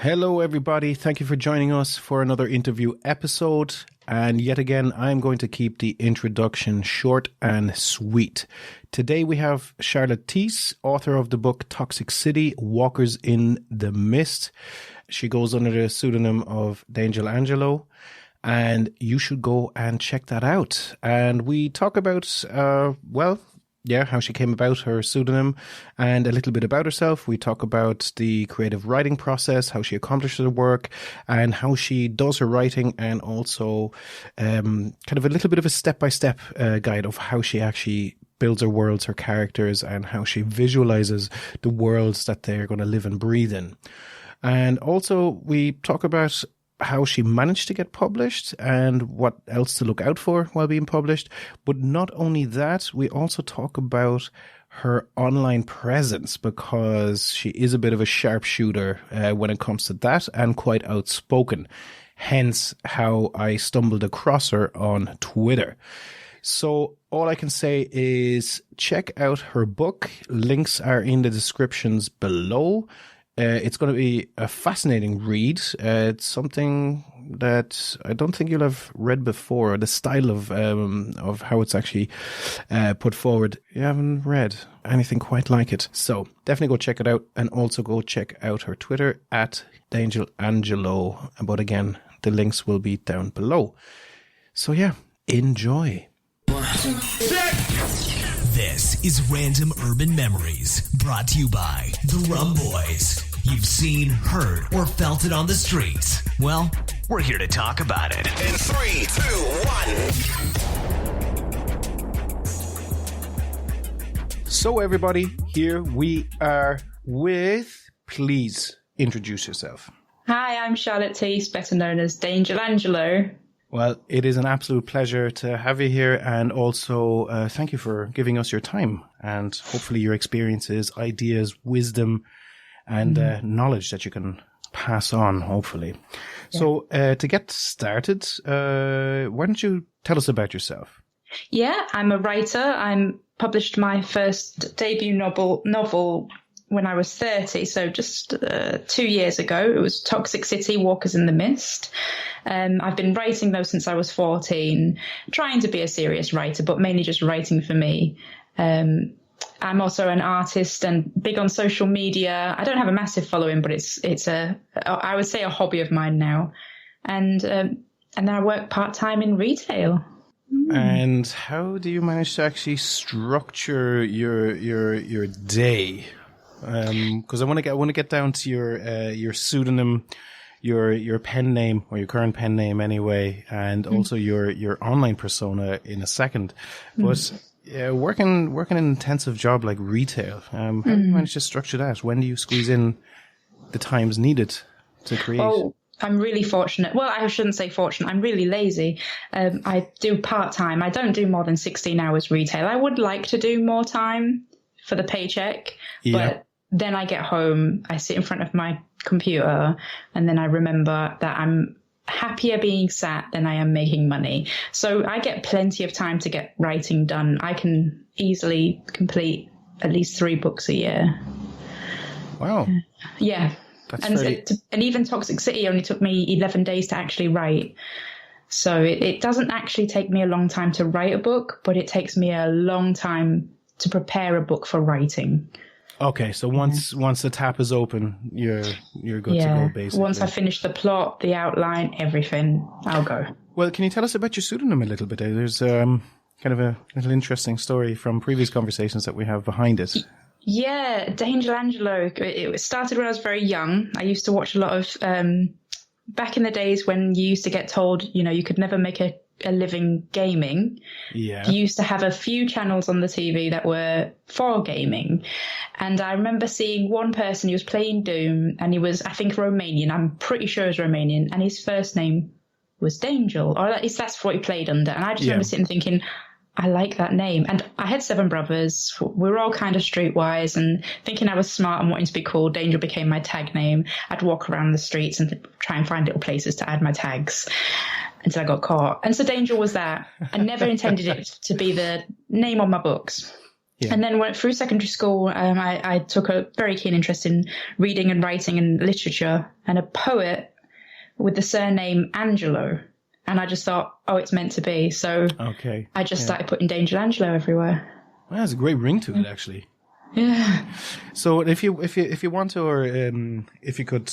Hello, everybody. Thank you for joining us for another interview episode. And yet again, I'm going to keep the introduction short and sweet. Today we have Charlotte Teece, author of the book Toxic City, Walkers in the Mist. She goes under the pseudonym of Dangel Angello. And you should go and check that out. And we talk about, how she came about her pseudonym and a little bit about herself. We talk about the creative writing process, how she accomplishes her work and how she does her writing, and also kind of a little bit of a step-by-step guide of how she actually builds her worlds, her characters, and how she visualizes the worlds that they're going to live and breathe in. And also we talk about how she managed to get published and what else to look out for while being published. But not only that, we also talk about her online presence, because she is a bit of a sharpshooter when it comes to that, and quite outspoken. Hence how I stumbled across her on Twitter. So all I can say is check out her book. Links are in the descriptions below. It's going to be a fascinating read. It's something that I don't think you'll have read before. The style of how it's actually put forward. You haven't read anything quite like it. So definitely go check it out, and also go check out her Twitter at Dangel Angello. But again, the links will be down below. So yeah, enjoy. This is Random Urban Memories, brought to you by The Rum Boys. You've seen, heard, or felt it on the streets. Well, we're here to talk about it. In 3, 2, 1. So everybody, here we are with, please introduce yourself. Hi, I'm Charlotte Teece, better known as Dangel Angello. Well, it is an absolute pleasure to have you here, and also thank you for giving us your time, and hopefully your experiences, ideas, wisdom, and knowledge that you can pass on, hopefully. Yeah. So to get started, why don't you tell us about yourself? Yeah, I'm a writer. I published my first debut novel when I was 30, so just 2 years ago. It was Toxic City, Walkers in the Mist. I've been writing, though, since I was 14, trying to be a serious writer, but mainly just writing for me. I'm also an artist and big on social media. I don't have a massive following, but it's I would say a hobby of mine now. And then I work part-time in retail. And how do you manage to actually structure your day? Because I want to get down to your pseudonym, your pen name, or your current pen name anyway, and also your online persona in a second. But working an intensive job like retail, how do you manage to structure that? When do you squeeze in the times needed to create? Oh, I'm really fortunate. Well, I shouldn't say fortunate. I'm really lazy. I do part-time. I don't do more than 16 hours retail. I would like to do more time for the paycheck, but then I get home, I sit in front of my computer, and then I remember that I'm happier being sat than I am making money. So I get plenty of time to get writing done. I can easily complete at least 3 books a year. Wow. Yeah. And even Toxic City only took me 11 days to actually write. So it doesn't actually take me a long time to write a book, but it takes me a long time to prepare a book for writing. Okay, so once the tap is open, you're good to go, basically. Once I finish the plot, the outline, everything, I'll go. Well, can you tell us about your pseudonym a little bit? There's kind of a little interesting story from previous conversations that we have behind it. Yeah, Dangel Angello. It started when I was very young. I used to watch a lot of, back in the days when you used to get told, you could never make a living gaming. Yeah. You used to have a few channels on the TV that were for gaming. And I remember seeing one person, he was playing Doom, and he was, I think, Romanian. I'm pretty sure he was Romanian. And his first name was Dangel, or at least that's what he played under. And I just remember sitting thinking, I like that name. And I had 7 brothers. We were all kind of streetwise, and thinking I was smart and wanting to be cool, Dangel became my tag name. I'd walk around the streets and try and find little places to add my tags until I got caught. And so Dangel was that. I never intended it to be the name on my books. Yeah. And then through secondary school, I took a very keen interest in reading and writing and literature, and a poet with the surname Angello. And I just thought, oh, it's meant to be. So I just started putting Dangel Angello everywhere. Well, that's a great ring to it, actually. Yeah. So if you want to, or if you could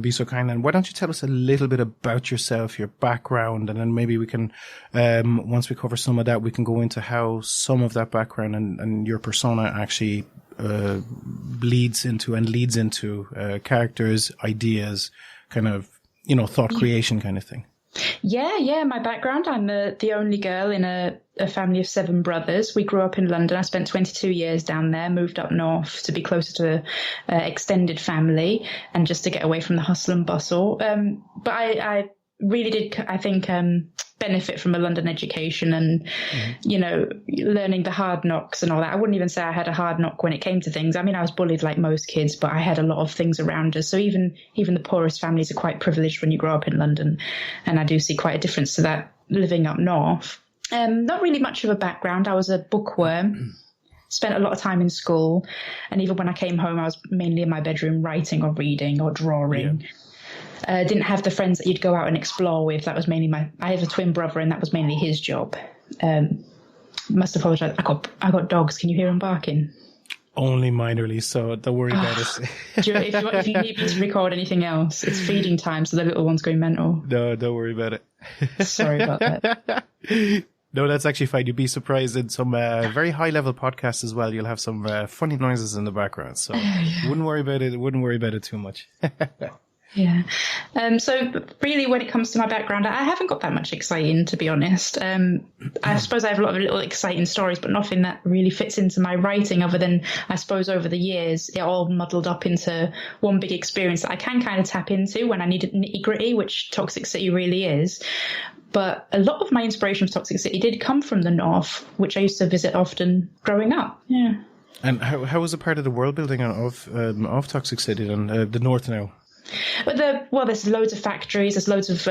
be so kind, and why don't you tell us a little bit about yourself, your background, and then maybe we can, once we cover some of that, we can go into how some of that background and your persona actually leads into characters, ideas, kind of, thought creation kind of thing. Yeah. My background, I'm the only girl in a family of 7 brothers. We grew up in London. I spent 22 years down there, moved up north to be closer to extended family and just to get away from the hustle and bustle. But I really did, I think, benefit from a London education and, learning the hard knocks and all that. I wouldn't even say I had a hard knock when it came to things. I mean, I was bullied like most kids, but I had a lot of things around us. So even the poorest families are quite privileged when you grow up in London. And I do see quite a difference to that living up north. Not really much of a background. I was a bookworm. Spent a lot of time in school. And even when I came home, I was mainly in my bedroom writing or reading or drawing. Yeah. Didn't have the friends that you'd go out and explore with. That was mainly I have a twin brother, and that was mainly his job. Must apologise. I got dogs. Can you hear them barking? Only minorly, so don't worry about it. If you need me to record anything else, it's feeding time, so the little one's going mental. No, don't worry about it. Sorry about that. No, that's actually fine. You'd be surprised in some very high-level podcasts as well. You'll have some funny noises in the background, so wouldn't worry about it. Wouldn't worry about it too much. Yeah. So really, when it comes to my background, I haven't got that much exciting, to be honest. I suppose I have a lot of little exciting stories, but nothing that really fits into my writing other than, I suppose, over the years, it all muddled up into one big experience that I can kind of tap into when I need it nitty-gritty, which Toxic City really is. But a lot of my inspiration for Toxic City did come from the north, which I used to visit often growing up. Yeah. And how was a part of the world building of Toxic City and the north now? There's loads of factories. There's loads of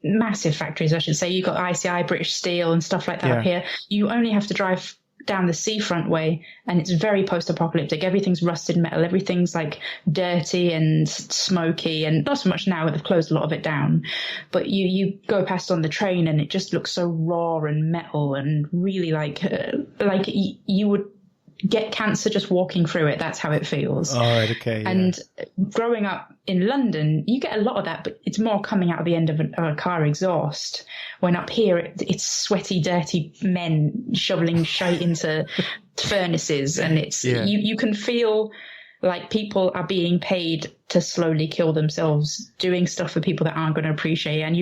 massive factories, I should say. You've got ICI, British Steel and stuff like that up here. You only have to drive down the seafront way, and it's very post-apocalyptic. Everything's rusted metal. Everything's like dirty and smoky, and not so much now. They've closed a lot of it down. But you go past on the train, and it just looks so raw and metal, and really like you would get cancer just walking through it. That's how it feels. All right, okay. And growing up in London, you get a lot of that, but it's more coming out of the end of a car exhaust. When up here, it's sweaty, dirty men shoveling shite into furnaces, and it's you can feel like people are being paid to slowly kill themselves, doing stuff for people that aren't going to appreciate it. And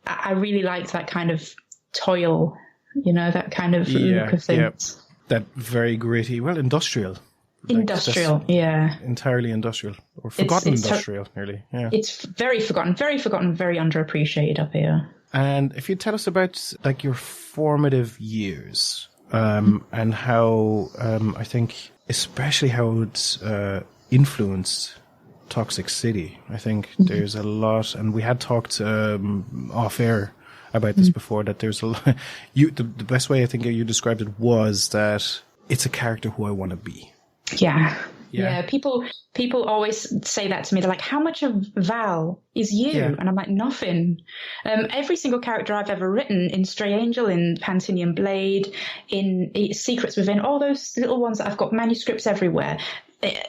I really liked that kind of toil, that kind of look of things. Yeah. That very gritty, industrial. Industrial, entirely industrial, or forgotten industrial, nearly. Yeah. It's very forgotten, very underappreciated up here. And if you tell us about like your formative years, and how I think especially how it's influenced Toxic City. I think there's a lot, and we had talked off air about this before, that there's a lot. The best way I think you described it was that it's a character who I want to be. Yeah. People always say that to me. They're like, how much of Val is you? Yeah. And I'm like, nothing. Every single character I've ever written, in Stray Angel, in Pantinian Blade, in Secrets Within, all those little ones that I've got manuscripts everywhere,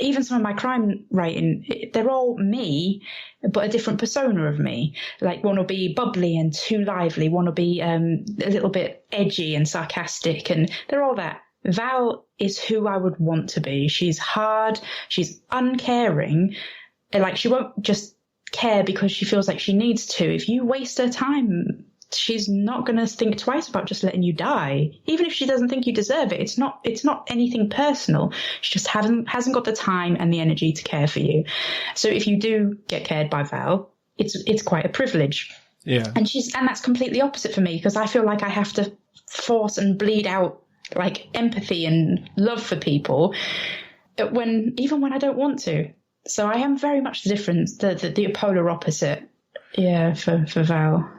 even some of my crime writing, they're all me, but a different persona of me. Like, one will be bubbly and too lively. One will be a little bit edgy and sarcastic, and they're all that. Val is who I would want to be. She's hard. She's uncaring. Like, she won't just care because she feels like she needs to. If you waste her time, she's not going to think twice about just letting you die. Even if she doesn't think you deserve it, it's not anything personal. She just hasn't got the time and the energy to care for you. So if you do get cared by Val, it's quite a privilege. Yeah. And that's completely opposite for me, because I feel like I have to force and bleed out like empathy and love for people even when I don't want to. So I am very much the difference, the polar opposite. Yeah, for Val.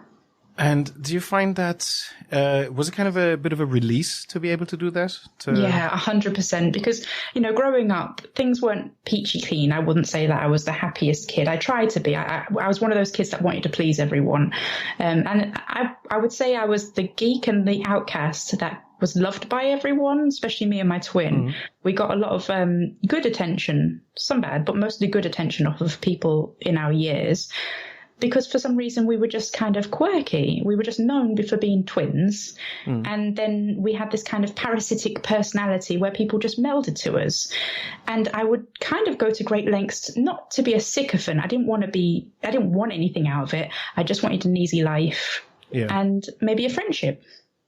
And do you find that, was it kind of a bit of a release to be able to do that? Yeah, 100%. Because, growing up, things weren't peachy clean. I wouldn't say that I was the happiest kid. I tried to be. I was one of those kids that wanted to please everyone. And I would say I was the geek and the outcast that was loved by everyone, especially me and my twin. Mm. We got a lot of good attention, some bad, but mostly good attention off of people in our years. Because for some reason we were just kind of quirky. We were just known for being twins. Mm. And then we had this kind of parasitic personality where people just melded to us. And I would kind of go to great lengths not to be a sycophant. I didn't want anything out of it. I just wanted an easy life and maybe a friendship.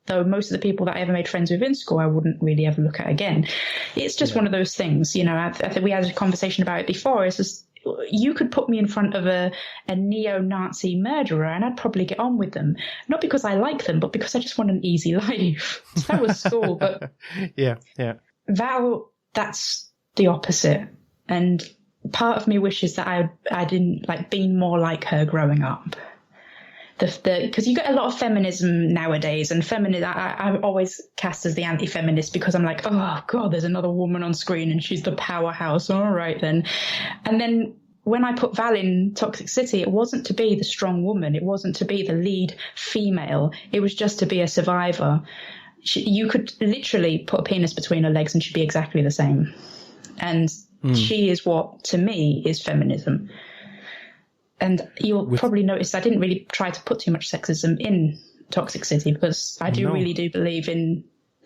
Though most of the people that I ever made friends with in school, I wouldn't really ever look at again. It's just one of those things, I think we had a conversation about it before. It's just, you could put me in front of a neo-Nazi murderer and I'd probably get on with them. Not because I like them, but because I just want an easy life. So that was school. But yeah. Val, that's the opposite. And part of me wishes that I didn't been more like her growing up. Because you get a lot of feminism nowadays, and I'm always cast as the anti-feminist because I'm like, oh God, there's another woman on screen and she's the powerhouse. All right then. And then when I put Val in Toxic City, it wasn't to be the strong woman. It wasn't to be the lead female. It was just to be a survivor. You could literally put a penis between her legs and she'd be exactly the same. And she is what, to me, is feminism. And you'll probably notice I didn't really try to put too much sexism in Toxic City because I really do believe in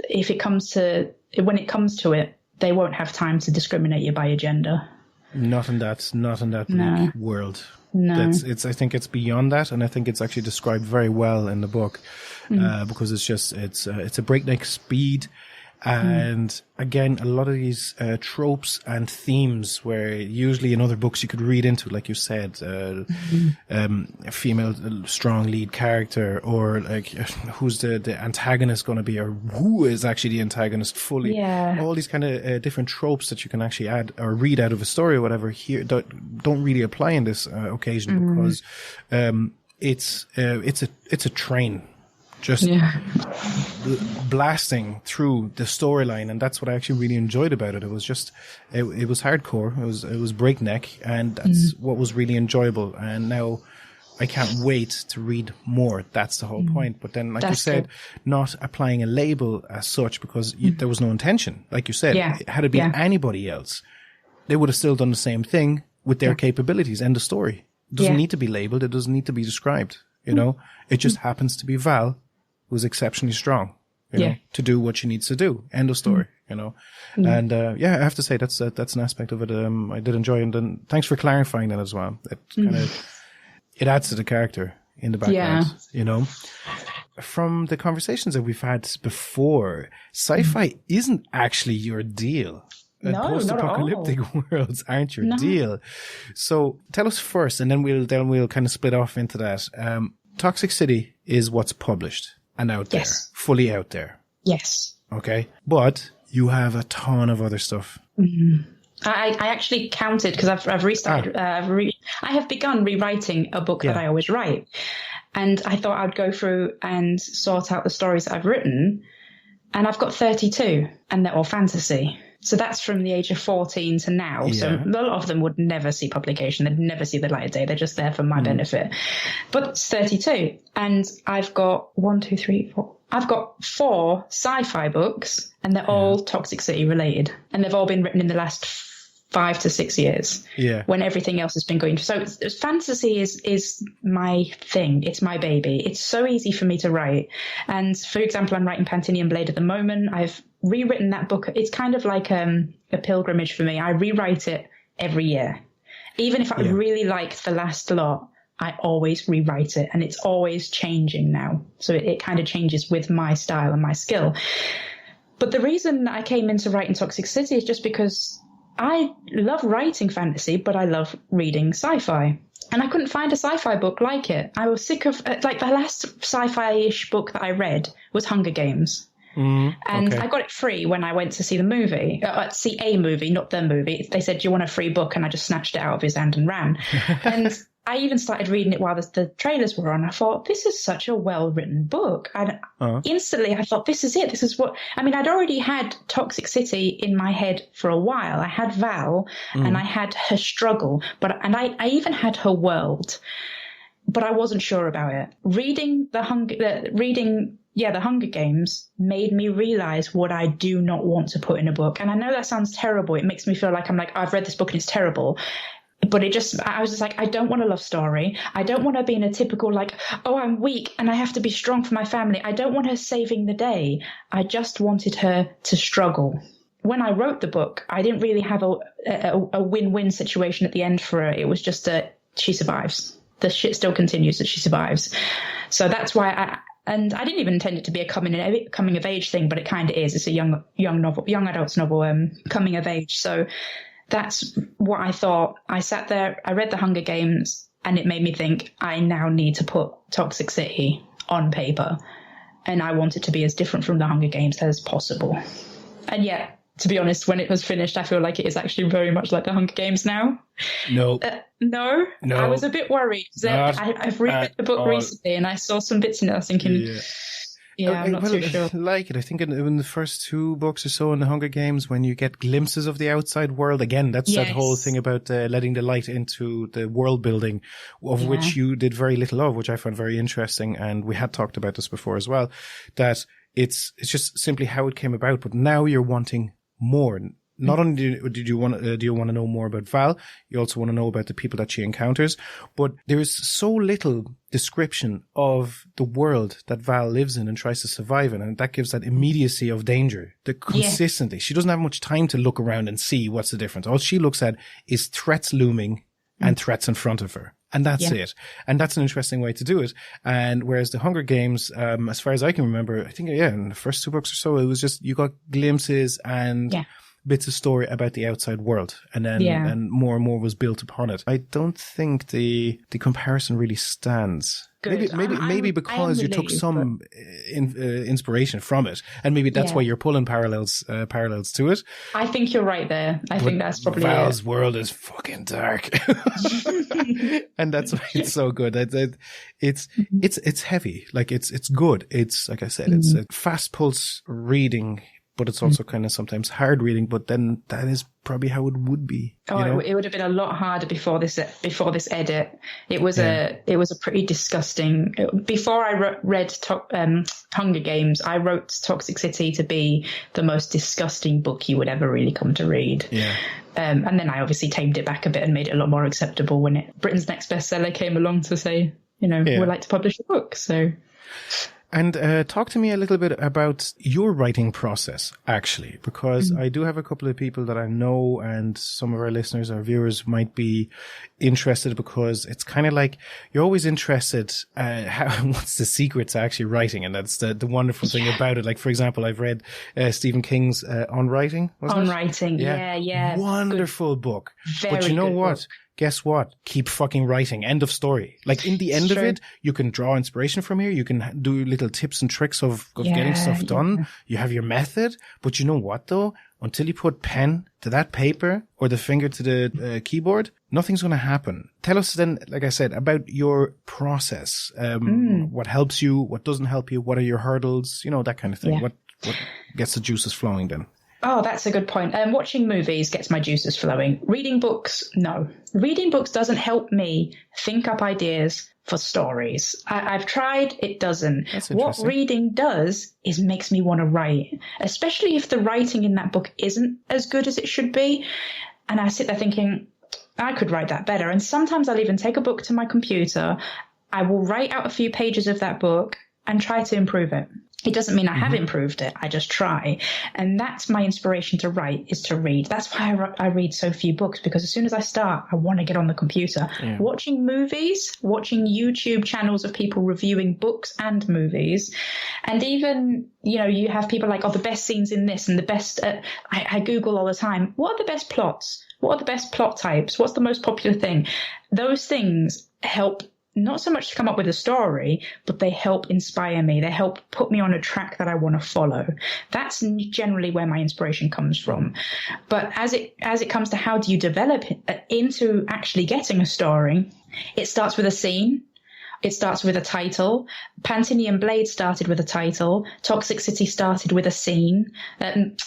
when it comes to it, they won't have time to discriminate you by your gender. Not in that world. No. I think it's beyond that, and I think it's actually described very well in the book because it's a breakneck speed. And again, a lot of these tropes and themes where usually in other books you could read into, like you said, a female strong lead character, or like who's the antagonist going to be, or who is actually the antagonist fully. Yeah. All these kind of different tropes that you can actually add or read out of a story or whatever here don't really apply in this occasion because it's a train. Just blasting through the storyline, and that's what I actually really enjoyed about it. It was just, it was hardcore. It was breakneck, and that's what was really enjoyable. And now I can't wait to read more. That's the whole point. But then, like you said, not applying a label as such because there was no intention. Like you said, had it been anybody else, they would have still done the same thing with their capabilities. End of story. It doesn't need to be labeled. It doesn't need to be described. It just happens to be Val, who's exceptionally strong, you know, to do what she needs to do. End of story, And, I have to say that's an aspect of it, I did enjoy. And then thanks for clarifying that as well. It kind of, it adds to the character in the background, From the conversations that we've had before, sci-fi isn't actually your deal. Post-apocalyptic worlds aren't your deal. So tell us first, and then we'll kind of split off into that. Toxic City is what's published and out there, fully out there. Yes. Okay. But you have a ton of other stuff. Mm-hmm. I actually counted because I've restarted. I have begun rewriting a book that I always write, and I thought I'd go through and sort out the stories that I've written, and I've got 32, and they're all fantasy. So that's from the age of 14 to now. Yeah. So a lot of them would never see publication. They'd never see the light of day. They're just there for my benefit. But it's 32. And I've got 4. I've got 4 sci-fi books, and they're all Toxic City related. And they've all been written in the last 5 to 6 years. Yeah. When everything else has been going. So fantasy is my thing. It's my baby. It's so easy for me to write. And for example, I'm writing Pantinian Blade at the moment. I've rewritten that book. It's kind of like a pilgrimage for me. I rewrite it every year. Even if I really liked the last lot, I always rewrite it, and it's always changing now. So it kind of changes with my style and my skill. But the reason I came into writing Toxic City is just because I love writing fantasy, but I love reading sci-fi. And I couldn't find a sci-fi book like it. I was sick of, the last sci-fi-ish book that I read was Hunger Games. And I got it free when I went to see the movie, see a movie, not the movie. They said, do you want a free book? And I just snatched it out of his hand and ran. And I even started reading it while the trailers were on. I thought, this is such a well-written book. And instantly I thought, this is it. This is what... I mean, I'd already had Toxic City in my head for a while. I had Val and I had her struggle, and I even had her world, but I wasn't sure about it. Reading the Hunger Games made me realize what I do not want to put in a book. And I know that sounds terrible. It makes me feel like I've read this book and it's terrible. But I was just like, I don't want a love story. I don't want her being a typical I'm weak and I have to be strong for my family. I don't want her saving the day. I just wanted her to struggle. When I wrote the book, I didn't really have a win-win situation at the end for her. It was just that she survives. The shit still continues, that she survives. So that's why I didn't even intend it to be a coming of age thing, but it kind of is. It's a young adults novel, coming of age. So that's what I thought. I sat there, I read The Hunger Games, and it made me think, I now need to put Toxic City on paper. And I want it to be as different from The Hunger Games as possible. And yet, to be honest, when it was finished, I feel like it is actually very much like The Hunger Games now. No. No? I was a bit worried. I've read the book recently, and I saw some bits in it. I was thinking... Yeah, I'm not too sure. Like it. I think in the first 2 books or so in The Hunger Games, when you get glimpses of the outside world, again, that's that whole thing about letting the light into the world building, of which you did very little of, which I found very interesting. And we had talked about this before as well, that it's just simply how it came about. But now you're wanting more. Not only do you want to know more about Val, you also want to know about the people that she encounters. But there is so little description of the world that Val lives in and tries to survive in, and that gives that immediacy of danger. The consistency. She doesn't have much time to look around and see what's the difference. All she looks at is threats looming and threats in front of her. And that's it. And that's an interesting way to do it. And whereas The Hunger Games, as far as I can remember, I think, in the first 2 books or so, it was just, you got glimpses and bits of story about the outside world, and then and more was built upon it. I don't think the comparison really stands. Good. Maybe because you took some inspiration from it, and maybe that's why you're pulling parallels to it. I think you're right there. I think that's probably Val's world is fucking dark, and that's why it's so good. It's heavy, like it's good. It's like I said, it's a fast pulse reading. But it's also kind of sometimes hard reading. But then that is probably how it would be. It would have been a lot harder before this edit. It was a pretty disgusting. Before I read Hunger Games, I wrote Toxic City to be the most disgusting book you would ever really come to read. Yeah. And then I obviously tamed it back a bit and made it a lot more acceptable when Britain's Next Bestseller came along to say, we'd like to publish a book. So. And talk to me a little bit about your writing process, actually, because I do have a couple of people that I know, and some of our listeners or viewers might be interested, because it's kind of like you're always interested what's the secret to actually writing, and that's the wonderful thing about it. Like, for example, I've read Stephen King's On Writing. Writing, yeah. Wonderful book. Very but you know what? Book. Guess what? Keep fucking writing. End of story. Like, in the end of it, you can draw inspiration from here. You can do little tips and tricks of getting stuff done. You have your method. But you know what, though? Until you put pen to that paper or the finger to the keyboard, nothing's going to happen. Tell us then, like I said, about your process. What helps you? What doesn't help you? What are your hurdles? That kind of thing. Yeah. What gets the juices flowing then? Oh, that's a good point. Watching movies gets my juices flowing. Reading books, no. Reading books doesn't help me think up ideas for stories. I've tried, it doesn't. What reading does is makes me want to write, especially if the writing in that book isn't as good as it should be. And I sit there thinking, I could write that better. And sometimes I'll even take a book to my computer. I will write out a few pages of that book and try to improve it. It doesn't mean I have improved it. I just try. And that's my inspiration to write, is to read. That's why I read so few books, because as soon as I start, I want to get on the computer. Yeah. Watching movies, watching YouTube channels of people reviewing books and movies. And even, you have people like, the best scenes in this and the best, I Google all the time, what are the best plots? What are the best plot types? What's the most popular thing? Those things help not so much to come up with a story, but they help inspire me. They help put me on a track that I want to follow. That's generally where my inspiration comes from. But as it comes to how do you develop into actually getting a story, it starts with a scene. It starts with a title. Pantinian Blade started with a title. Toxic City started with a scene. It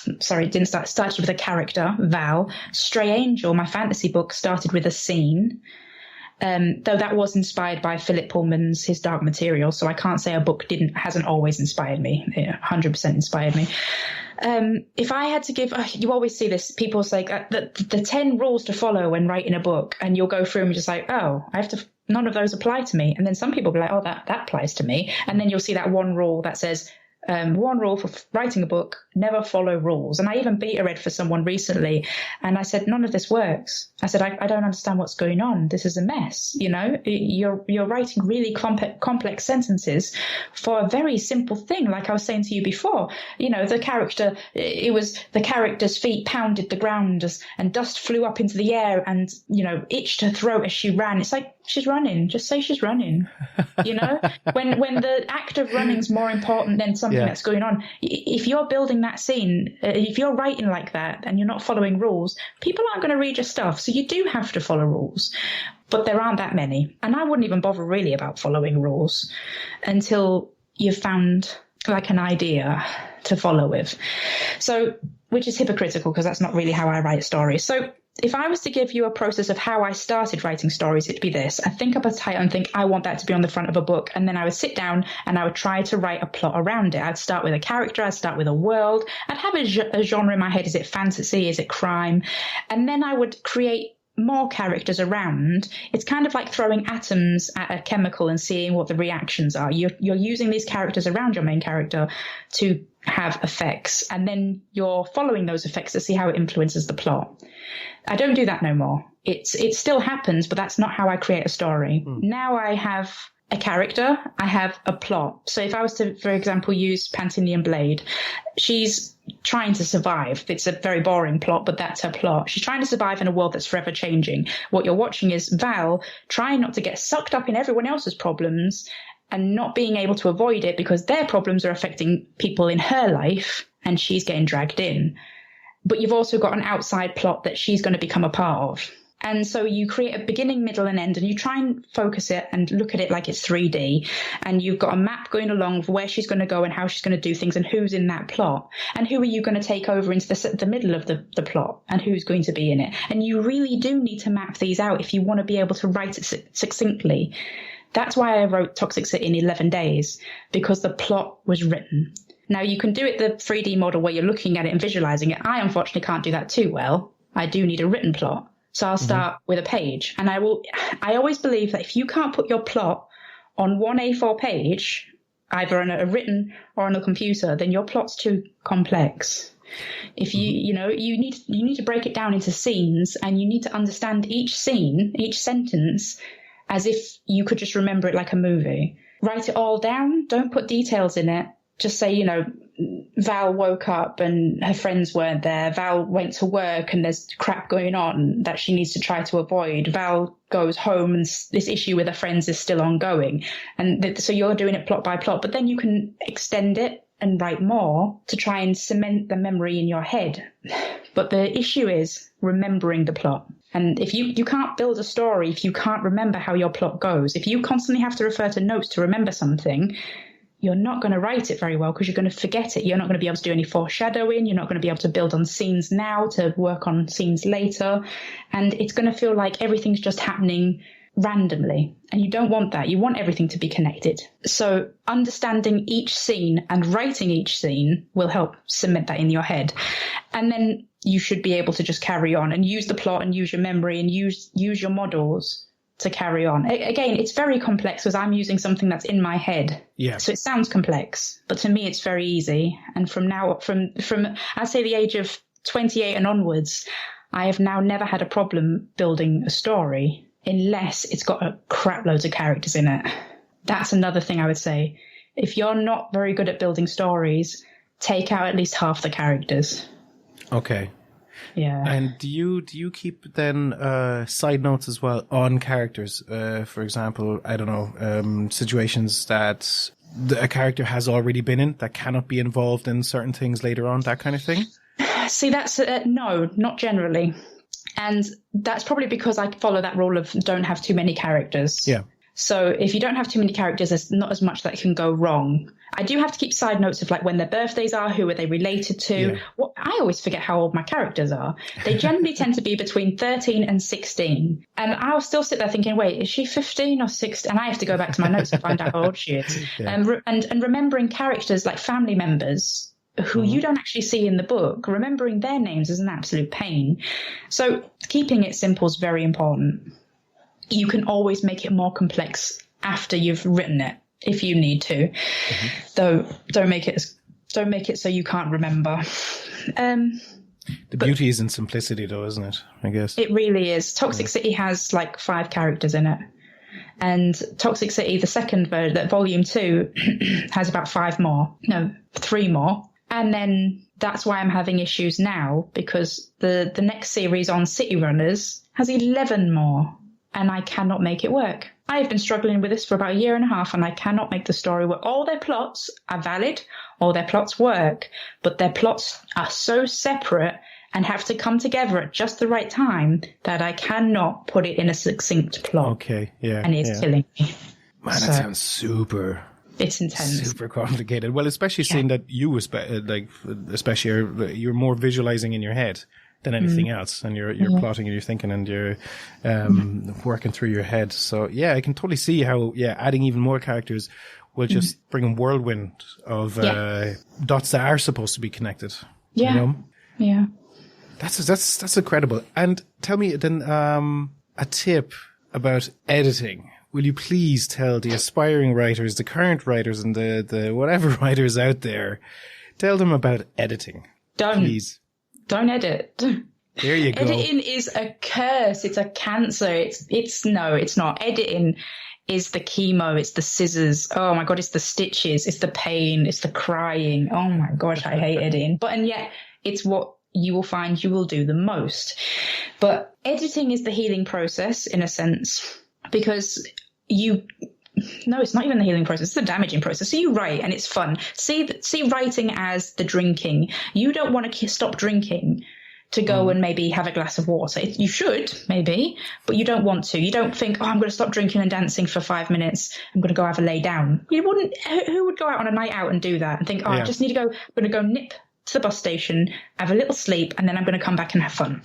didn't start. It started with a character, Val. Stray Angel, my fantasy book, started with a scene. Though that was inspired by Philip Pullman's His Dark Material, so I can't say a book hasn't always inspired me. It 100% inspired me. If I had to give, you always see this, people say the 10 rules to follow when writing a book, and you'll go through and just like, none of those apply to me. And then some people will be like, that applies to me. And then you'll see that one rule that says, one rule for writing a book, never follow rules. And I even beta read for someone recently, and I said, none of this works. I said, I don't understand what's going on. This is a mess. You're writing really complex sentences for a very simple thing. Like I was saying to you before, the character's feet pounded the ground and dust flew up into the air and, itched her throat as she ran. It's like, she's running. Just say she's running. When the act of running is more important than something that's going on. If you're building that scene, if you're writing like that and you're not following rules, people aren't going to read your stuff. So you do have to follow rules, but there aren't that many. And I wouldn't even bother really about following rules until you've found like an idea to follow with. So, which is hypocritical because that's not really how I write stories. So if I was to give you a process of how I started writing stories, it'd be this. I'd think up a title and think, I want that to be on the front of a book. And then I would sit down and I would try to write a plot around it. I'd start with a character. I'd start with a world. I'd have a genre in my head. Is it fantasy? Is it crime? And then I would create more characters around. It's kind of like throwing atoms at a chemical and seeing what the reactions are. You're using these characters around your main character to have effects, and then you're following those effects to see how it influences the plot. I don't do that no more. It still happens, but that's not how I create a story. Now I have a character, I have a plot. So if I was to, for example, use Pantinian Blade, she's trying to survive. It's a very boring plot, but that's her plot. She's trying to survive in a world that's forever changing. What you're watching is Val trying not to get sucked up in everyone else's problems and not being able to avoid it because their problems are affecting people in her life and she's getting dragged in. But you've also got an outside plot that she's going to become a part of. And so you create a beginning, middle, and end, and you try and focus it and look at it like it's 3D. And you've got a map going along of where she's going to go and how she's going to do things and who's in that plot. And who are you going to take over into the middle of the plot and who's going to be in it. And you really do need to map these out if you want to be able to write it succinctly. That's why I wrote Toxic City in 11 days, because the plot was written. Now, you can do it the 3D model where you're looking at it and visualizing it. I unfortunately can't do that too well. I do need a written plot. So I'll start with a page, and I always believe that if you can't put your plot on one A4 page, either on a written or on a computer, then your plot's too complex. If you need to break it down into scenes, and you need to understand each scene, each sentence, as if you could just remember it like a movie. Write it all down. Don't put details in it. Just say, Val woke up and her friends weren't there. Val went to work and there's crap going on that she needs to try to avoid. Val goes home and this issue with her friends is still ongoing. And so you're doing it plot by plot, but then you can extend it and write more to try and cement the memory in your head. But the issue is remembering the plot. And if you can't build a story if you can't remember how your plot goes, if you constantly have to refer to notes to remember something, you're not going to write it very well because you're going to forget it. You're not going to be able to do any foreshadowing. You're not going to be able to build on scenes now to work on scenes later. And it's going to feel like everything's just happening randomly. And you don't want that. You want everything to be connected. So understanding each scene and writing each scene will help cement that in your head. And then you should be able to just carry on and use the plot and use your memory and use your models to carry on. Again, it's very complex because I'm using something that's in my head. Yeah. So it sounds complex, but to me it's very easy. And from I'd say the age of 28 and onwards, I have now never had a problem building a story unless it's got a crap loads of characters in it. That's another thing I would say. If you're not very good at building stories, take out at least half the characters. Okay. Yeah. And do you keep then side notes as well on characters? For example, I don't know, situations that a character has already been in that cannot be involved in certain things later on, that kind of thing? See, that's no, not generally. And that's probably because I follow that rule of don't have too many characters. Yeah. So if you don't have too many characters, there's not as much that can go wrong. I do have to keep side notes of like when their birthdays are, who are they related to. Yeah. I always forget how old my characters are. They generally tend to be between 13 and 16. And I'll still sit there thinking, wait, is she 15 or 16? And I have to go back to my notes and find out how old she is. Yeah. And remembering characters like family members who you don't actually see in the book, remembering their names is an absolute pain. So keeping it simple is very important. You can always make it more complex after you've written it if you need to. Though don't make it so you can't remember. The beauty is in simplicity though, isn't it? I guess. It really is. Toxic City has like 5 characters in it. And Toxic City, the second version, that volume 2, has about 3 more. And then that's why I'm having issues now, because the next series on City Runners has 11 more, and I cannot make it work. I have been struggling with this for about a year and a half, and I cannot make the story work. All their plots are valid, all their plots work, but their plots are so separate and have to come together at just the right time that I cannot put it in a succinct plot. Okay, yeah. And it's killing me. Man, that sounds super... It's intense. Super complicated. Well, especially seeing that you, especially, you're more visualizing in your head than anything else, and you're plotting and you're thinking and you're working through your head. So yeah, I can totally see how adding even more characters will just bring a whirlwind of dots that are supposed to be connected. Yeah, you know? Yeah. That's incredible. And tell me then a tip about editing. Will you please tell the aspiring writers, the current writers, and the whatever writers out there, tell them about editing. Please. Don't edit. There you go. Editing is a curse. It's a cancer. It's not. Editing is the chemo. It's the scissors. Oh my God. It's the stitches. It's the pain. It's the crying. Oh my gosh. I hate editing. And yet it's what you will find you will do the most. But editing is the healing process in a sense. Because it's not even the healing process, it's the damaging process. So you write and it's fun. See writing as the drinking. You don't want to stop drinking to go and maybe have a glass of water. You should, maybe, but you don't want to. You don't think, I'm going to stop drinking and dancing for 5 minutes. I'm going to go have a lay down. You wouldn't. Who would go out on a night out and do that and think, I just need to go, I'm going to go nip to the bus station, have a little sleep, and then I'm going to come back and have fun.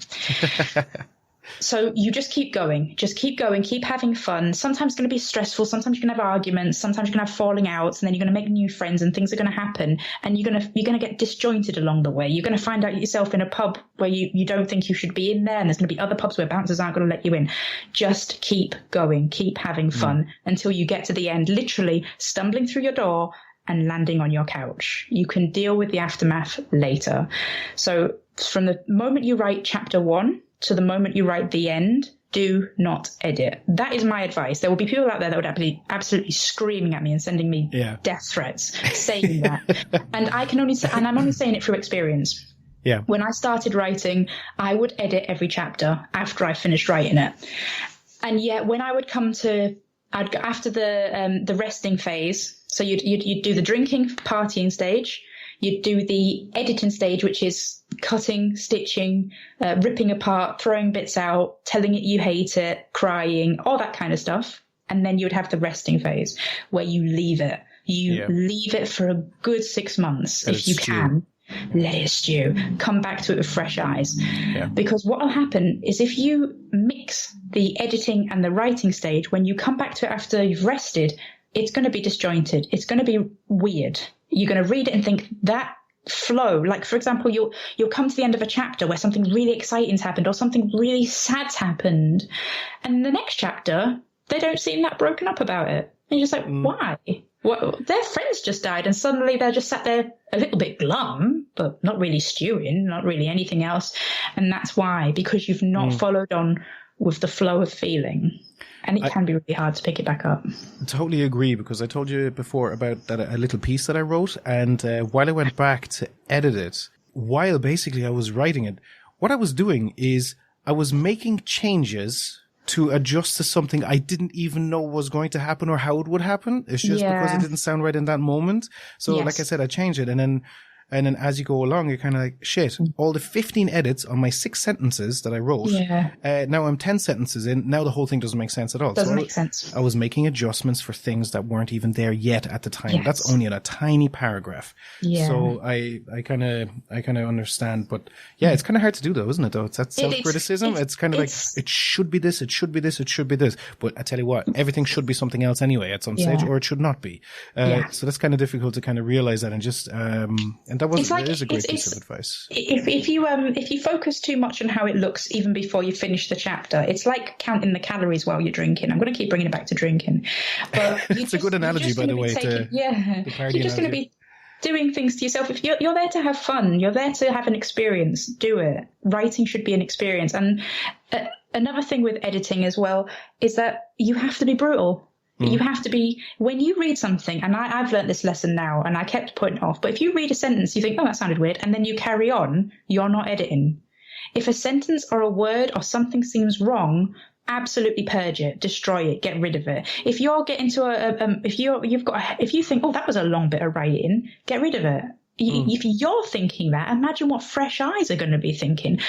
So you just keep going, keep having fun. Sometimes it's going to be stressful. Sometimes you're going to have arguments. Sometimes you're going to have falling outs, and then you're going to make new friends and things are going to happen. And you're going to get disjointed along the way. You're going to find out yourself in a pub where you don't think you should be in there. And there's going to be other pubs where bouncers aren't going to let you in. Just keep going, keep having fun until you get to the end, literally stumbling through your door and landing on your couch. You can deal with the aftermath later. So from the moment you write chapter 1 to the moment you write the end, do not edit. That is my advice. There will be people out there that would be absolutely screaming at me and sending me death threats saying that. And I'm only saying it through experience. Yeah. When I started writing, I would edit every chapter after I finished writing it. And yet when I would come to, I'd go after the resting phase. So you'd do the drinking, partying stage. You'd do the editing stage, which is cutting, stitching, ripping apart, throwing bits out, telling it you hate it, crying, all that kind of stuff. And then you'd have the resting phase where you leave it. You leave it for a good 6 months if you can. Let it stew. Come back to it with fresh eyes. Yeah. Because what will happen is if you mix the editing and the writing stage, when you come back to it after you've rested, it's going to be disjointed. It's going to be weird. You're going to read it and think that flow, like, for example, you'll come to the end of a chapter where something really exciting's happened or something really sad's happened. And in the next chapter, they don't seem that broken up about it. And you're just like, why? Well, their friends just died and suddenly they're just sat there a little bit glum, but not really stewing, not really anything else. And that's why, because you've not followed on with the flow of feeling. And it can be really hard to pick it back up. I totally agree, because I told you before about that a little piece that I wrote. And while I went back to edit it, while basically I was writing it, what I was doing is I was making changes to adjust to something I didn't even know was going to happen or how it would happen. It's just because it didn't sound right in that moment. So like I said, I changed it. And then as you go along, you're kind of like, shit, all the 15 edits on my 6 sentences that I wrote, now I'm 10 sentences in. Now the whole thing doesn't make sense at all. Doesn't make sense. I was making adjustments for things that weren't even there yet at the time. That's only in a tiny paragraph. So I kind of understand, but it's kind of hard to do though, isn't it though? It's that self-criticism. It's kind of like, it should be this, it should be this, it should be this. But I tell you what, everything should be something else anyway at some stage, or it should not be. So that's kind of difficult to kind of realize that and just, and that is a great piece of advice. If you focus too much on how it looks even before you finish the chapter, it's like counting the calories while you're drinking. I'm going to keep bringing it back to drinking, but it's a good analogy, by the way. You're just going to be doing things to yourself. If you're there to have fun, you're there to have an experience. Do it. Writing should be an experience. And another thing with editing as well is that you have to be brutal. You have to be, when you read something, and I've learned this lesson now, and I kept putting it off, but if you read a sentence, you think, oh, that sounded weird, and then you carry on, you're not editing. If a sentence or a word or something seems wrong, absolutely purge it, destroy it, get rid of it. If you're getting to if you think, oh, that was a long bit of writing, get rid of it. If you're thinking that, imagine what fresh eyes are going to be thinking.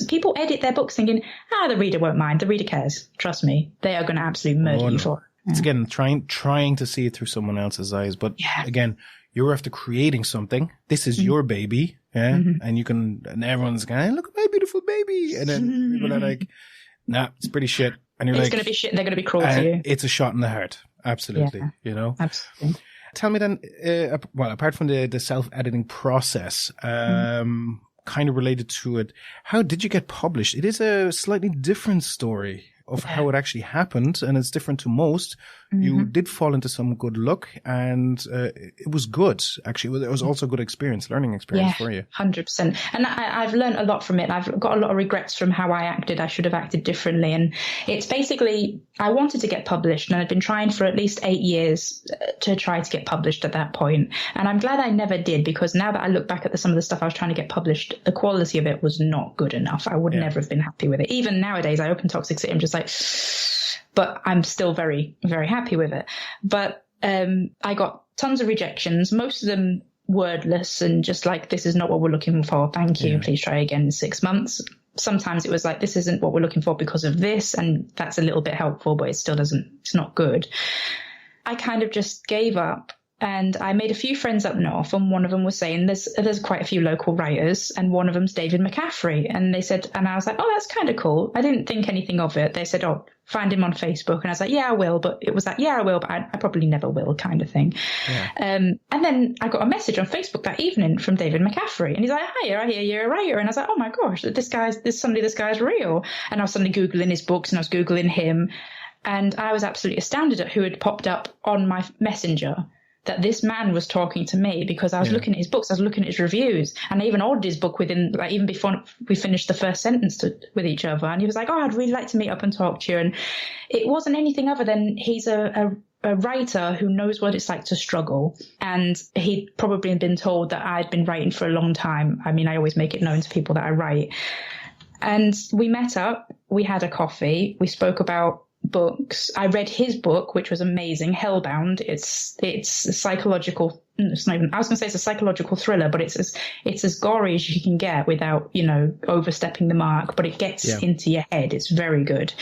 People edit their books thinking, the reader won't mind. The reader cares. Trust me. They are going to absolutely murder you for it. It's again, trying to see it through someone else's eyes. But again, you're after creating something. This is your baby. And everyone's going, look at my beautiful baby. And then people are like, nah, it's pretty shit. And you're it's going to be shit. They're going to be cruel to you. It's a shot in the heart. Absolutely. Absolutely. Tell me then, apart from the self-editing process, kind of related to it, how did you get published? It is a slightly different story of how it actually happened, and it's different to most. You did fall into some good luck, and it was good, actually. It was also a good learning experience for you. 100%. And I've learned a lot from it. I've got a lot of regrets from how I acted. I should have acted differently. And it's basically, I wanted to get published, and I'd been trying for at least 8 years to try to get published at that point. And I'm glad I never did, because now that I look back at some of the stuff I was trying to get published, the quality of it was not good enough. I would never have been happy with it. Even nowadays, I open Toxic City, I'm just like, but I'm still very, very happy with it. But I got tons of rejections, most of them wordless and just like, this is not what we're looking for. Thank you. Please try again in 6 months. Sometimes it was like, this isn't what we're looking for because of this. And that's a little bit helpful, but it still it's not good. I kind of just gave up. And I made a few friends up north, and one of them was saying there's quite a few local writers, and one of them's David McCaffrey. And they said, and I was like, oh, that's kind of cool. I didn't think anything of it. They said, oh, find him on Facebook. And I was like, yeah, I will. But it was like, yeah, I will, but I probably never will kind of thing. Yeah. And then I got a message on Facebook that evening from David McCaffrey. And he's like, hiya, I hear you're a writer. And I was like, oh my gosh, this guy's real. And I was suddenly Googling his books, and I was Googling him. And I was absolutely astounded at who had popped up on my messenger, that this man was talking to me, because I was looking at his books, I was looking at his reviews, and I even ordered his book even before we finished the first sentence with each other. And he was like, oh, I'd really like to meet up and talk to you. And it wasn't anything other than he's a writer who knows what it's like to struggle. And he'd probably been told that I'd been writing for a long time. I mean, I always make it known to people that I write. And we met up, we had a coffee, we spoke about books. I read his book, which was amazing, Hellbound. It's a psychological, it's not even, I was going to say it's a psychological thriller, but it's as gory as you can get without, overstepping the mark, but it gets into your head. It's very good.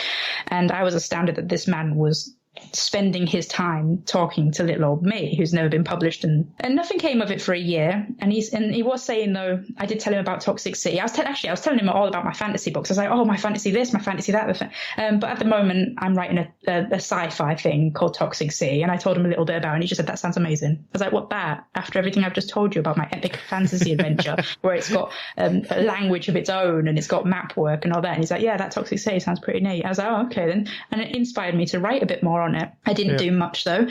And I was astounded that this man was spending his time talking to little old me, who's never been published, and nothing came of it for a year. And he was saying, though, I did tell him about Toxic City. I was telling him all about my fantasy books. I was like, oh, my fantasy this, my fantasy that. But at the moment, I'm writing a sci-fi thing called Toxic City, and I told him a little bit about it, and he just said, that sounds amazing. I was like, what, that? After everything I've just told you about my epic fantasy adventure, where it's got a language of its own, and it's got map work and all that. And he's like, yeah, that Toxic City sounds pretty neat. I was like, oh, okay then. And it inspired me to write a bit more on it. I didn't do much though.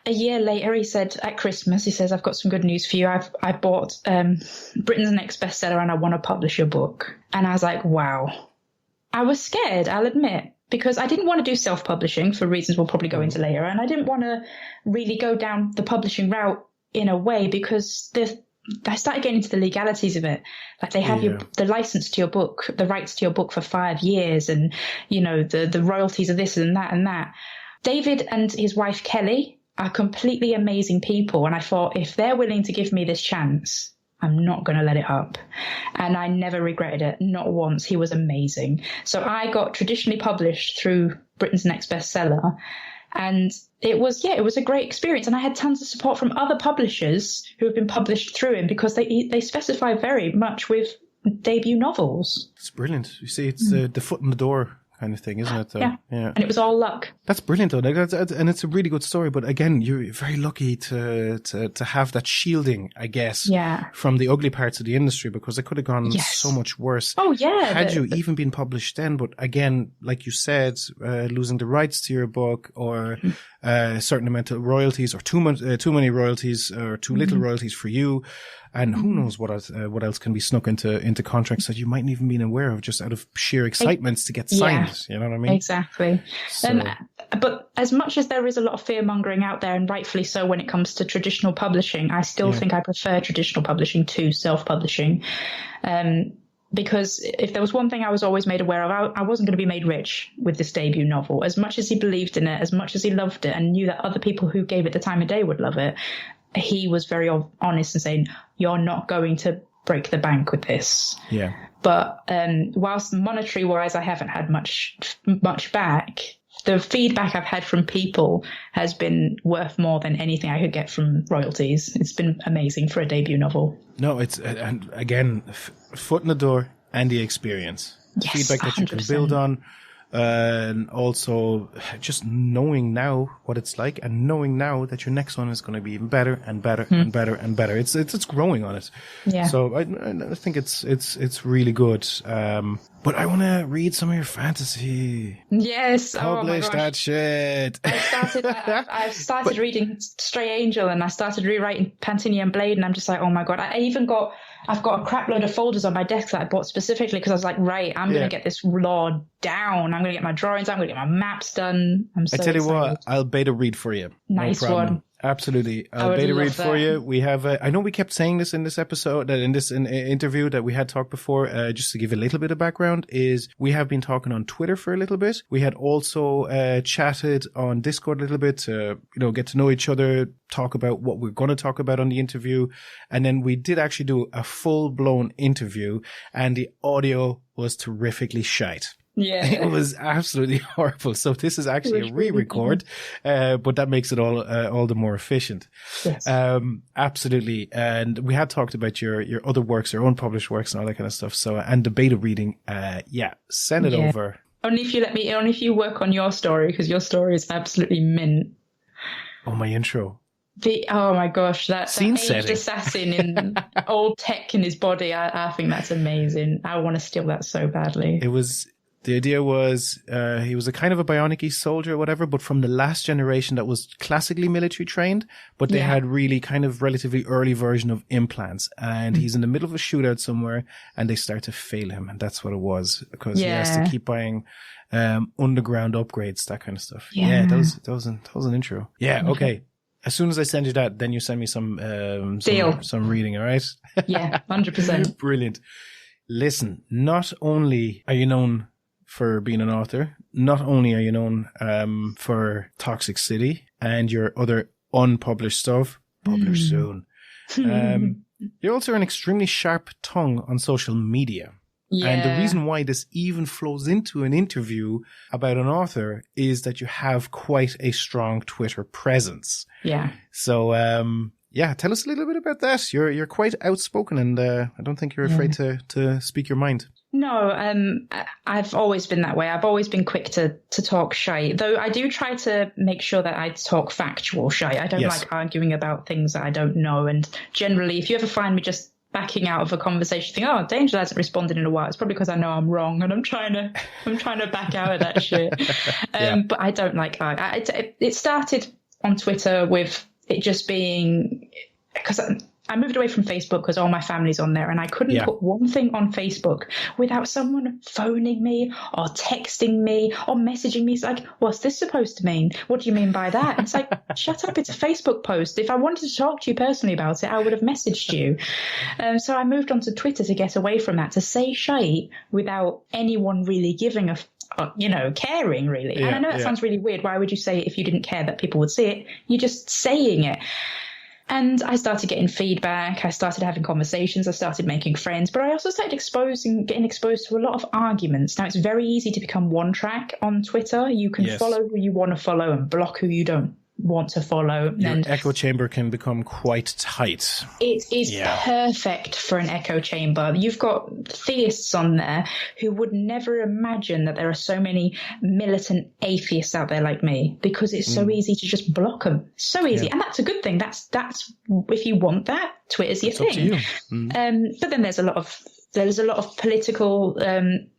A year later, he said at Christmas, he says, I've got some good news for you. I bought Britain's next bestseller, and I want to publish your book. And I was like, wow. I was scared, I'll admit, because I didn't want to do self-publishing for reasons we'll probably go into later. And I didn't want to really go down the publishing route in a way, because I started getting into the legalities of it. Like they have the license to your book, the rights to your book for 5 years, and the royalties of this and that and that. David and his wife Kelly are completely amazing people, and I thought, if they're willing to give me this chance, I'm not going to let it up. And I never regretted it, not once. He was amazing. So I got traditionally published through Britain's Next Bestseller. And it was a great experience. And I had tons of support from other publishers who have been published through him, because they specify very much with debut novels. It's brilliant. You see, it's the foot in the door kind of thing, isn't it? Though? Yeah. And it was all luck. That's brilliant, though. And it's a really good story. But again, you're very lucky to have that shielding, I guess, from the ugly parts of the industry, because it could have gone so much worse. Oh, yeah. Had you even been published then. But again, like you said, losing the rights to your book, or a certain amount of royalties, or too many royalties, or too little royalties for you. And who knows what else can be snuck into contracts that you mightn't even been aware of, just out of sheer excitement to get signed. You know what I mean? Exactly. So. But as much as there is a lot of fear mongering out there, and rightfully so, when it comes to traditional publishing, I still think I prefer traditional publishing to self-publishing. Because if there was one thing I was always made aware of, I wasn't going to be made rich with this debut novel. As much as he believed in it, as much as he loved it, and knew that other people who gave it the time of day would love it, he was very honest and saying, you're not going to break the bank with this. Yeah. But whilst monetary wise, I haven't had much back, the feedback I've had from people has been worth more than anything I could get from royalties. It's been amazing for a debut novel. No, it's, and again, foot in the door and the experience. Yes, feedback that you can 100%. build on. And also just knowing now what it's like, and knowing now that your next one is going to be even better and better and better and better. It's growing on it. Yeah. So I think it's really good. But I want to read some of your fantasy. Yes. Publish that shit. I've started reading Stray Angel, and I started rewriting Pantinian Blade, and I'm just like, oh my God. I've got a crap load of folders on my desk that I bought specifically because I was like, right, I'm going to get this law down. I'm going to get my drawings. I'm going to get my maps done. I'm so excited. What, I'll beta read for you. Nice no one. Absolutely. I'll beta read for you. We have, I know we kept saying this in this episode, in this interview that we had talked before, just to give a little bit of background, is we have been talking on Twitter for a little bit. We had also chatted on Discord a little bit to, get to know each other, talk about what we're going to talk about on the interview. And then we did actually do a full-blown interview, and the audio was terrifically shite. Yeah. It was absolutely horrible. So this is actually a re-record, but that makes it all the more efficient. Yes. Absolutely. And we had talked about your other works, your own published works and all that kind of stuff. So, and the beta reading, send it over. Only if you work on your story, because your story is absolutely mint. Oh, my intro. Oh my gosh, that Scene aged setting. assassin in old tech in his body. I think that's amazing. I want to steal that so badly. The idea was, he was a kind of a bionic-y soldier or whatever, but from the last generation that was classically military trained, but they had really kind of relatively early version of implants. And he's in the middle of a shootout somewhere, and they start to fail him. And that's what it was, because he has to keep buying underground upgrades, that kind of stuff. Yeah, that was an intro. Yeah, okay. As soon as I send you that, then you send me some reading, all right? Yeah, 100%. Brilliant. Listen, not only are you known for being an author, not only are you known for Toxic City and your other unpublished stuff, published soon, you're also an extremely sharp tongue on social media. Yeah. And the reason why this even flows into an interview about an author is that you have quite a strong Twitter presence. Yeah. So, tell us a little bit about that. You're quite outspoken, and I don't think you're afraid to speak your mind. No, I've always been that way. I've always been quick to talk shite, though I do try to make sure that I talk factual shite. I don't like arguing about things that I don't know. And generally, if you ever find me just backing out of a conversation, think, oh, Dangel hasn't responded in a while, it's probably because I know I'm wrong and I'm trying to back out of that shit. But I don't like it started on Twitter with it just being, because I moved away from Facebook because all my family's on there, and I couldn't put one thing on Facebook without someone phoning me or texting me or messaging me. It's like, what's this supposed to mean? What do you mean by that? It's like, shut up, it's a Facebook post. If I wanted to talk to you personally about it, I would have messaged you. So I moved on to Twitter to get away from that, to say shite without anyone really giving caring really. And I know that sounds really weird. Why would you say it if you didn't care that people would see it? You're just saying it. And I started getting feedback. I started having conversations. I started making friends. But I also started getting exposed to a lot of arguments. Now, it's very easy to become one track on Twitter. You can follow who you want to follow and block who you don't want to follow. Your echo chamber can become quite tight. It is perfect for an echo chamber. You've got theists on there who would never imagine that there are so many militant atheists out there like me, because it's so easy to just block them. So easy. And that's a good thing. That's if you want that, Twitter's your thing. Up to you. But then there's a lot of political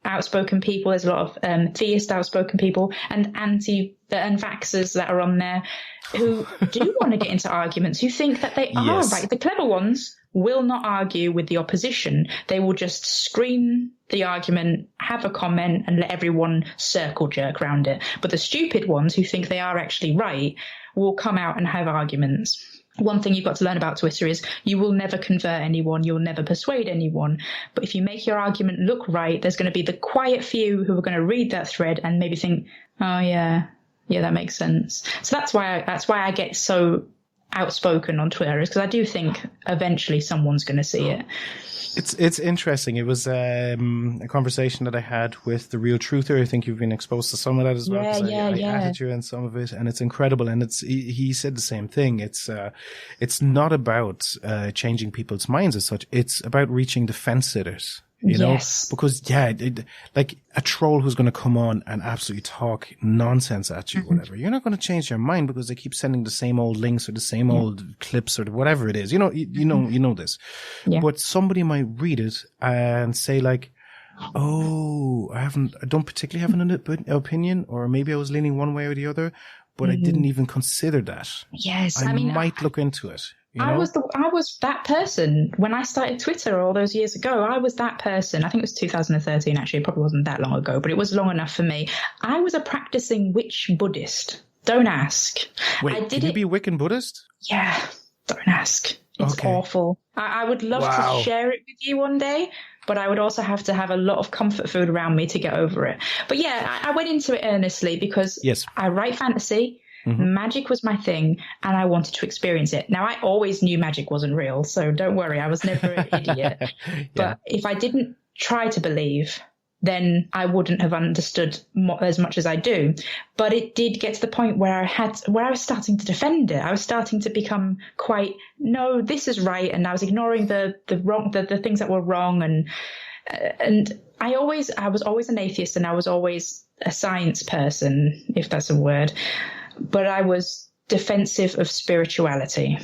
outspoken people. There's a lot of theist outspoken people and anti-vaxxers that are on there who do want to get into arguments, who think that they are right. The clever ones will not argue with the opposition. They will just scream the argument, have a comment, and let everyone circle jerk around it. But the stupid ones who think they are actually right will come out and have arguments. One thing you've got to learn about Twitter is you will never convert anyone. You'll never persuade anyone. But if you make your argument look right, there's going to be the quiet few who are going to read that thread and maybe think, oh, yeah, that makes sense. So that's why I get so outspoken on Twitter, is because I do think eventually someone's going to see it. It's interesting. It was a conversation that I had with The Real Truther. I think you've been exposed to some of that as well. I added you in some of it, and it's incredible. And he said the same thing. It's not about changing people's minds as such. It's about reaching the fence sitters. You know, because like a troll who's going to come on and absolutely talk nonsense at you, whatever. You're not going to change your mind because they keep sending the same old links or the same old clips or whatever it is. You know this. Yeah. But somebody might read it and say like, "Oh, I don't particularly have an opinion, or maybe I was leaning one way or the other, but I didn't even consider that. Yes, I might look into it." You know? I was that person when I started Twitter all those years ago. I was that person. I think it was 2013, actually. It probably wasn't that long ago, but it was long enough for me. I was a practicing witch Buddhist. Don't ask. Wait, can you be Wiccan Buddhist? Yeah, don't ask. It's awful. I would love to share it with you one day, but I would also have to have a lot of comfort food around me to get over it. But yeah, I went into it earnestly because I write fantasy. Magic was my thing, and I wanted to experience it. Now, I always knew magic wasn't real, so don't worry, I was never an idiot. But if I didn't try to believe, then I wouldn't have understood as much as I do. But it did get to the point where I was starting to defend it. I was starting to become quite, no, this is right, and I was ignoring the things that were wrong, and I was always an atheist, and I was always a science person, if that's a word. But I was defensive of spirituality.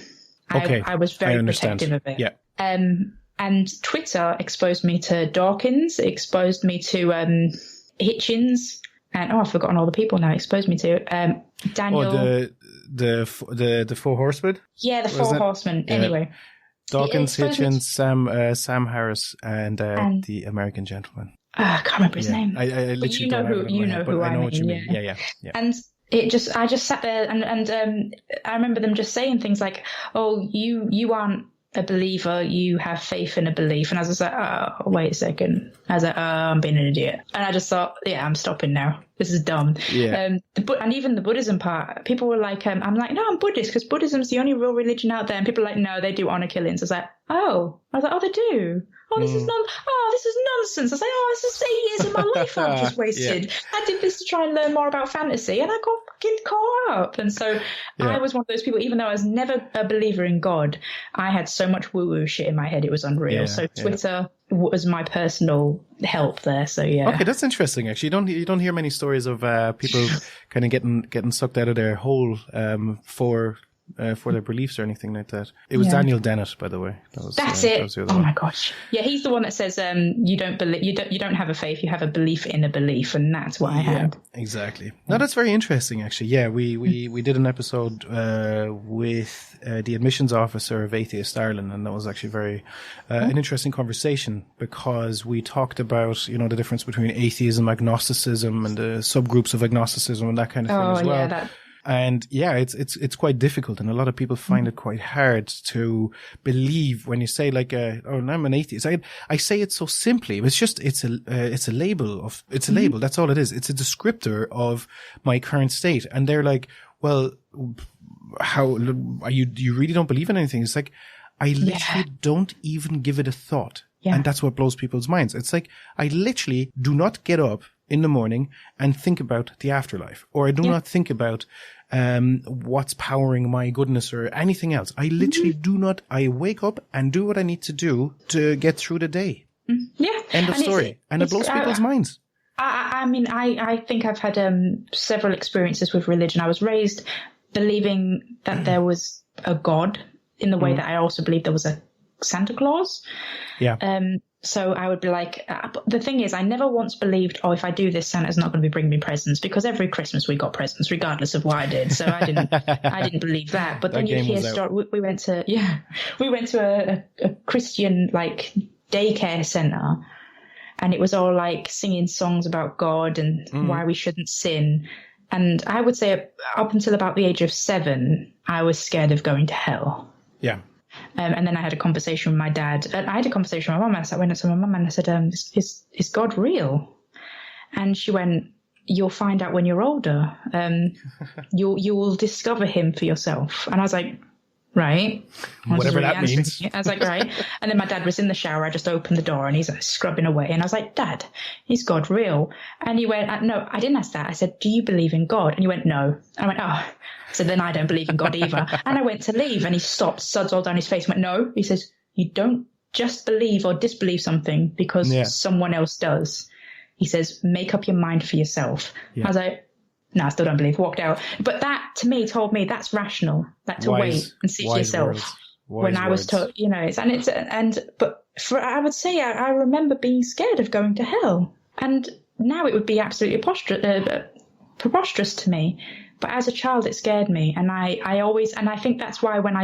I was very protective of it. Yeah. And Twitter exposed me to Dawkins, exposed me to Hitchens, and I've forgotten all the people now. Exposed me to Daniel. The Four Horsemen. Yeah, the Four Horsemen. Anyway, Dawkins, Hitchens, Sam Harris, and the American Gentleman. I can't remember his name. I literally you know who I know what you mean. Yeah. And I just sat there and I remember them just saying things like, "Oh, you aren't a believer, you have faith in a belief." And I was just like, "Oh, wait a second." I was like, "Oh, I'm being an idiot." And I just thought, "Yeah, I'm stopping now. This is dumb." Yeah. And even the Buddhism part, people were like, I'm like, "No, I'm Buddhist because Buddhism's the only real religion out there." And people are like, "No, they do honor killings." I was like, "Oh." I was like, "Oh, they do." Oh, this is nonsense. I was like, "Oh, this is 8 years of my life I've just wasted." I did this to try and learn more about fantasy, and I got fucking caught up. And so I was one of those people, even though I was never a believer in God, I had so much woo-woo shit in my head, it was unreal. So Twitter was my personal help there. So Okay, that's interesting. Actually, you don't hear many stories of people kind of getting sucked out of their hole for for their beliefs or anything like that. It was Daniel Dennett, by the way. That's it. That was the other one. My gosh. Yeah, he's the one that says you don't have a faith, you have a belief in a belief, and that's what I had. Exactly. No, that's very interesting, actually. Yeah, we did an episode with the admissions officer of Atheist Ireland, and that was actually very an interesting conversation, because we talked about the difference between atheism, agnosticism, and the subgroups of agnosticism and that kind of thing as well. Yeah, And it's quite difficult, and a lot of people find it quite hard to believe when you say like, "Oh, I'm an atheist." I say it so simply. It's a label. That's all it is. It's a descriptor of my current state. And they're like, "Well, how are you? You really don't believe in anything?" It's like, I literally don't even give it a thought, and that's what blows people's minds. It's like I literally do not get up in the morning and think about the afterlife, or I do not think about what's powering my goodness or anything else. I literally do not. I wake up and do what I need to do to get through the day. Yeah. End of story. And it blows people's minds. I mean, I think I've had several experiences with religion. I was raised believing that there was a God, in the way that I also believed there was a Santa Claus. Yeah. So I would be like, the thing is, I never once believed, if I do this, Santa's not going to be bringing me presents, because every Christmas we got presents, regardless of what I did. So I didn't believe that. But then you hear stories. We went to a Christian like daycare center, and it was all like singing songs about God and why we shouldn't sin. And I would say up until about the age of 7, I was scared of going to hell. Yeah. And then I had a conversation with my dad. I had a conversation with my mum. I went up to my mum and I said, is God real? And she went, you'll find out when you're older. You will discover him for yourself. And I was like, right. Whatever that means. I was like, right. And then my dad was in the shower. I just opened the door and he's like scrubbing away. And I was like, Dad, is God real? And he went, no, I didn't ask that. I said, do you believe in God? And he went, no. And I went, oh. So then I don't believe in God either. And I went to leave and he stopped, suds all down his face, and went, no. He says, you don't just believe or disbelieve something because someone else does. He says, make up your mind for yourself. Yeah. I was like, no, I still don't believe. Walked out. But that, to me, told me that's rational. That to wait and see for yourself. When I was told, but I would say I remember being scared of going to hell. And now it would be absolutely preposterous to me. But as a child, it scared me. And I think that's why when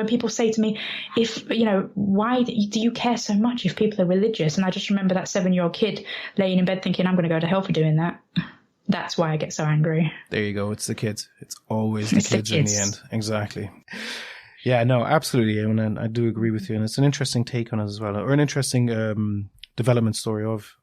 people say to me, why do you care so much if people are religious? And I just remember that 7-year-old kid laying in bed thinking, I'm going to go to hell for doing that. That's why I get so angry. There you go. It's the kids. It's always the kids in the end. Exactly. Yeah, no, absolutely. And I do agree with you. And it's an interesting take on it as well, or an interesting development story of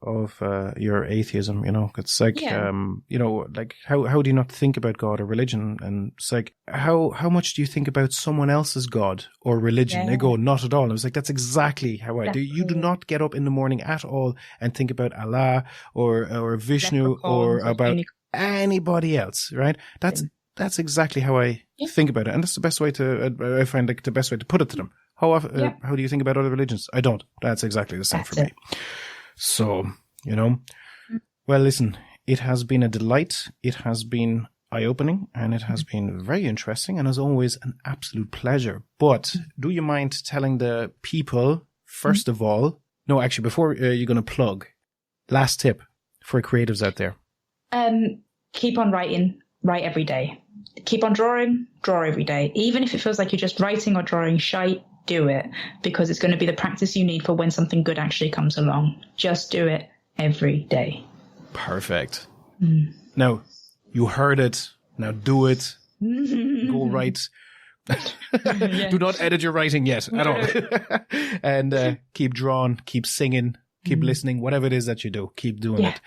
your atheism. It's like like how do you not think about God or religion? And it's like how much do you think about someone else's God or religion? They go, not at all. And I was like, that's exactly how I do. You do not get up in the morning at all and think about Allah or Vishnu or about anybody else, right? That's exactly how I think about it, and that's the best way I find like the best way to put it to them. How do you think about other religions? I don't. That's exactly the same for me. So, well, listen, it has been a delight. It has been eye-opening, and it has been very interesting, and as always, an absolute pleasure. But do you mind telling the people, first of all, no, actually, before you're going to plug, last tip for creatives out there? Keep on writing. Write every day. Keep on drawing. Draw every day. Even if it feels like you're just writing or drawing shite, do it, because it's going to be the practice you need for when something good actually comes along. Just do it every day. Perfect. Now, you heard it. Now do it. Go write. Do not edit your writing yet at all. And keep drawing, keep singing, keep listening, whatever it is that you do, keep doing it.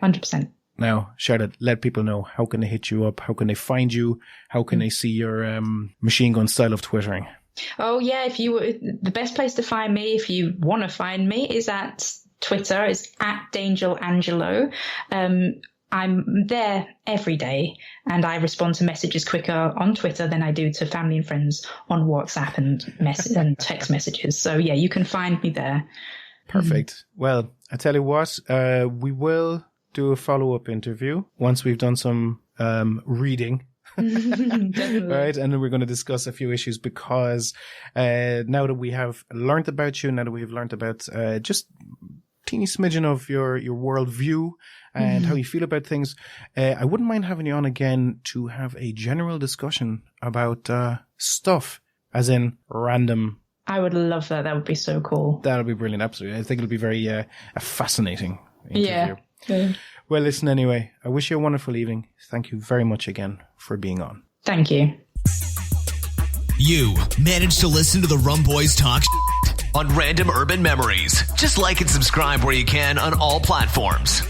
100%. Now, Charlotte, let people know, how can they hit you up? How can they find you? How can they see your machine gun style of twittering? Oh, yeah. The best place to find me, if you want to find me, is at Twitter. It's at Dangel Angello. I'm there every day, and I respond to messages quicker on Twitter than I do to family and friends on WhatsApp and text messages. So, yeah, you can find me there. Perfect. Well, I tell you what, we will do a follow-up interview once we've done some reading Definitely. Right, and then we're going to discuss a few issues because now that we have learnt about you, now that we've learnt about just teeny smidgen of your worldview and how you feel about things, I wouldn't mind having you on again to have a general discussion about stuff, as in random. I would love that. That would be so cool. That would be brilliant, absolutely. I think it'll be very a fascinating interview. Yeah. Well, listen, anyway, I wish you a wonderful evening. Thank you very much again for being on. Thank you. You managed to listen to the Rum Boys talk on Random Urban Memories. Just like and subscribe where you can on all platforms.